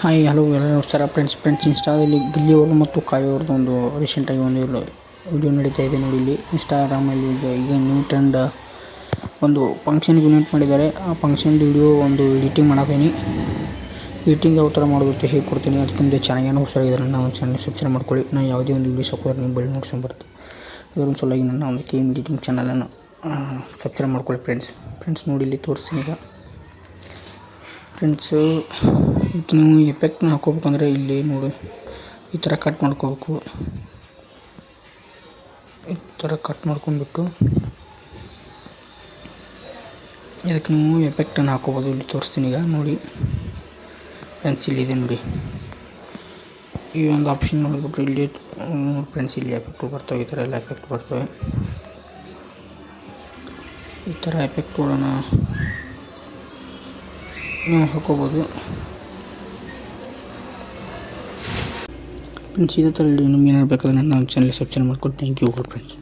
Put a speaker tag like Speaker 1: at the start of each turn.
Speaker 1: Hi hello ಎಲ್ಲರೂ ನಮಸ್ಕಾರ friends ಇನ್ಸ್ಟಾದಲ್ಲಿ Gilli ಅವರು ಮತ್ತು ಕಾವ್ಯ ಅವ್ರದ್ದು ಒಂದು ರೀಸೆಂಟಾಗಿ ಒಂದು ವಿಡಿಯೋ ನಡೀತಾ ಇದೆ ನೋಡಿ. ಇಲ್ಲಿ ಇನ್ಸ್ಟಾಗ್ರಾಮಲ್ಲಿ ಈಗ ನ್ಯೂ ಟ್ರೆಂಡ್ ಒಂದು ಫಂಕ್ಷನ್ಗೆ ಇನ್ವೈಟ್ ಮಾಡಿದ್ದಾರೆ. ಆ ಫಂಕ್ಷನ್ ವಿಡಿಯೋ ಒಂದು ಎಡಿಟಿಂಗ್ ಮಾಡತೀನಿ. ಎಡಿಟಿಂಗ್ ಯಾವ ಥರ ಮಾಡೋದು ಅಂತ ಹೇಳ್ಕೊಡ್ತೀನಿ. ಅದಕ್ಕೆ ಮುಂದೆ ಚಾನಲ್ನ ಹೊಸದಾಗಿದ್ದಾರೆ ನನ್ನ ಒಂದು ಚಾನಲ್ ಸಬ್ಸ್ಕ್ರೈಬ್ ಮಾಡ್ಕೊಳ್ಳಿ. ನಾನು ಯಾವುದೇ ಒಂದು ವೀಡಿಯೋಸ್ ಹಾಕೋದ್ರೆ ನೀವು ಬೆಲ್ ನೋಟ್ಸ್ಕೊಂಡು ಬರುತ್ತೆ. ಅದರ ಸಲುವಾಗಿ ನನ್ನ ಒಂದು ಗೇಮ್ ಎಡಿಟಿಂಗ್ ಚಾನಲನ್ನು ಸಬ್ಸ್ಕ್ರೈಬ್ ಮಾಡ್ಕೊಳ್ಳಿ ಫ್ರೆಂಡ್ಸ್ ನೋಡಿ ಇಲ್ಲಿ ತೋರಿಸ್ತೀನಿ ಈಗ. ಫ್ರೆಂಡ್ಸು ಇದಕ್ಕೆ ನೀವು ಎಫೆಕ್ಟ್ನ ಹಾಕೋಬೇಕಂದ್ರೆ ಇಲ್ಲಿ ನೋಡಿ ಈ ಥರ ಕಟ್ ಮಾಡ್ಕೋಬೇಕು. ಈ ಥರ ಕಟ್ ಮಾಡ್ಕೊಂಡ್ಬಿಟ್ಟು ಇದಕ್ಕೆ ನೀವು ಎಫೆಕ್ಟನ್ನು ಹಾಕೋಬೋದು. ಇಲ್ಲಿ ತೋರಿಸ್ತೀನಿ ಈಗ ನೋಡಿ ಫ್ರೆಂಡ್ಸ್, ಇಲ್ಲಿದೆ ನೋಡಿ. ಈ ಒಂದು ಆಪ್ಷನ್ ನೋಡಿಬಿಟ್ರೆ ಇಲ್ಲಿ ಫ್ರೆಂಡ್ಸ್ ಇಲ್ಲಿ ಎಫೆಕ್ಟ್ ಬರ್ತವೆ. ಈ ಥರ ಎಲ್ಲ ಎಫೆಕ್ಟ್ ಬರ್ತವೆ. ಈ ಥರ ಎಫೆಕ್ಟ್ಗಳನ್ನು ನೀವು ಹಾಕೋಬೋದು ಫ್ರೆಂಡ್ಸ್. ಇದೇ ಥರ ನಿಮ್ಗೆ ಏನಾರು ಬೇಕಾದ್ರೆ ನನ್ನ ಚಾನಲ್ ಸಬ್ಸ್ಕ್ರೈಬ್ ಮಾಡ್ಕೊಂಡು ಥ್ಯಾಂಕ್ ಯು ಫ್ರೆಂಡ್ಸ್.